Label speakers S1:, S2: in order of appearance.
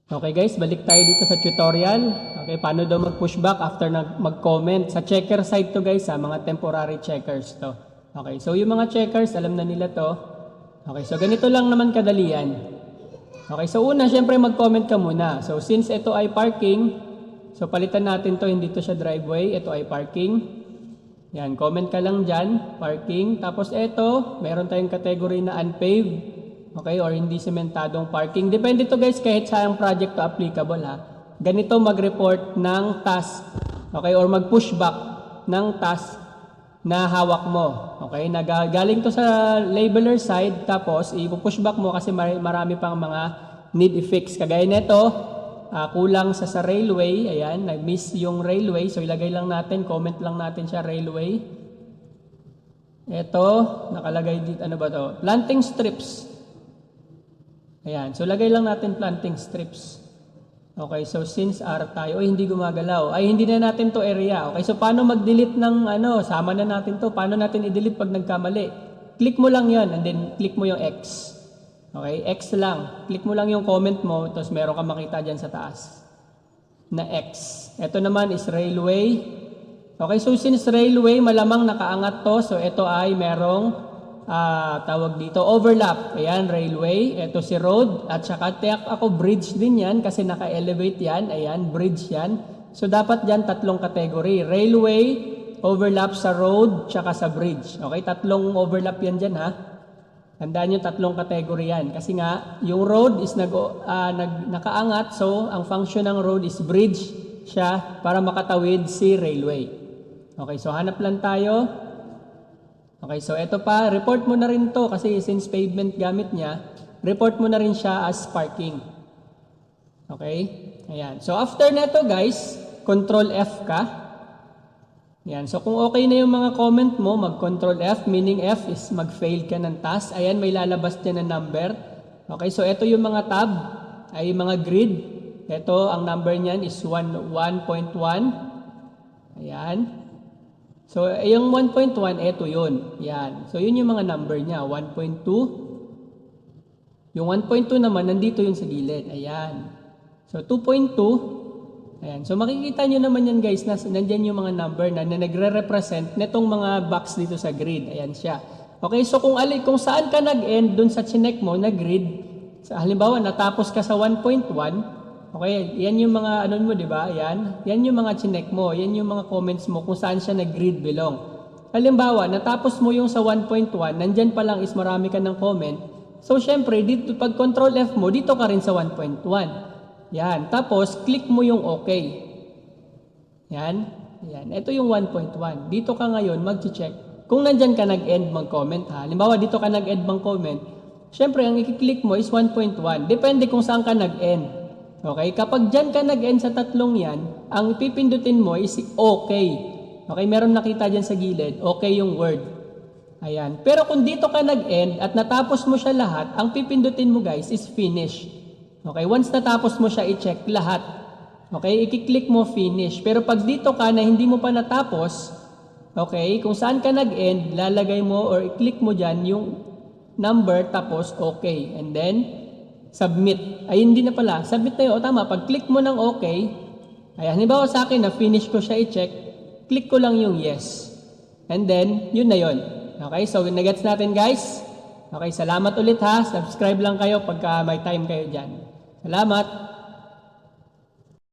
S1: Okay guys, balik tayo dito sa tutorial. Okay, paano daw mag-pushback after mag-comment. Sa checker site to guys, mga temporary checkers to. Okay, so yung mga checkers, alam na nila to. Okay, so ganito lang naman kadali yan. Okay, so una, syempre mag-comment ka muna. So since ito ay parking, so palitan natin to, hindi to siya driveway, ito ay parking. Yan, comment ka lang dyan, parking. Tapos ito, meron tayong category na unpaved. Okay, or hindi sementadong parking. Depende to guys kahit saang project to applicable ha. Ganito mag-report ng task, okay, or mag-pushback ng task na hawak mo. Okay, galing to sa labeler side, tapos i-pushback mo kasi marami pang mga need i-fix. Kagaya nito, kulang sa railway, ayan, nag-miss yung railway, so ilagay lang natin, comment lang natin siya railway. Ito, nakalagay dito, ano ba to? Planting strips. Ayan, so lagay lang natin planting strips. Okay, so since R tayo, hindi gumagalaw. Ay, hindi na natin to area. Okay, so paano mag-delete ng sama na natin to. Paano natin i-delete pag nagkamali? Click mo lang yon and then click mo yung X. Okay, X lang. Click mo lang yung comment mo, tapos meron ka makita dyan sa taas na X. Ito naman is railway. Okay, so since railway, malamang nakaangat to. So ito ay merong tawag dito, overlap. Ayan, railway. Ito si road. At saka tiyak ako, bridge din yan kasi naka-elevate yan. Ayan, bridge yan. So, dapat dyan tatlong category. Railway, overlap sa road, tsaka sa bridge. Okay, tatlong overlap yan dyan ha. Tandaan nyo, tatlong category yan. Kasi nga, yung road is nakaangat. So, ang function ng road is bridge siya para makatawid si railway. Okay, so hanap lang tayo. Okay, so ito pa, report mo na rin to kasi since pavement gamit niya, report mo na rin siya as parking. Okay? Ayan. So after neto guys, control F ka. Ayan. So kung okay na yung mga comment mo, mag-control F, meaning F is mag-fail ka ng task. Ayan, may lalabas din na number. Okay, so ito yung mga tab, ay mga grid. Ito, ang number niyan is 1.1. Ayan. So, yung 1.1, ito yun. Yan. So, yun yung mga number niya. 1.2. Yung 1.2 naman, nandito yun sa gilid. Ayan. So, 2.2. Ayan. So, makikita nyo naman yan guys, nandyan yung mga number na nagre-represent netong mga box dito sa grid. Ayan siya. Okay, so kung saan ka nag-end dun sa chinek mo na grid, halimbawa, natapos ka sa 1.1, okay, yan yung mga mo, di ba? Yan yung mga chinek mo, yan yung mga comments mo kung saan siya nag-grid belong. Halimbawa, natapos mo yung sa 1.1, nandyan pa lang is marami ka ng comment. So, syempre, dito, pag control F mo, dito ka rin sa 1.1. Yan. Tapos, click mo yung okay. Yan. Yan. Ito yung 1.1. Dito ka ngayon mag-check. Kung nandyan ka nag-end mag-comment, ha? Halimbawa, dito ka nag-end mag-comment, syempre, ang i-click mo is 1.1. Depende kung saan ka nag-end. Okay, kapag dyan ka nag-end sa tatlong yan, ang pipindutin mo is okay. Okay, meron nakita dyan sa gilid, okay yung word. Ayan. Pero kung dito ka nag-end at natapos mo siya lahat, ang pipindutin mo guys is finish. Okay, once natapos mo siya, i-check lahat. Okay, i-click mo finish. Pero pag dito ka na hindi mo pa natapos, okay, kung saan ka nag-end, lalagay mo or i-click mo dyan yung number tapos okay. And then, submit. Ay, hindi na pala. Submit na yun. O, tama. Pag click mo ng okay, ay, halimbawa sa akin na finish ko siya i-check, click ko lang yung yes. And then, yun na yun. Okay, so nagets natin guys. Okay, salamat ulit ha. Subscribe lang kayo pagka may time kayo dyan. Salamat.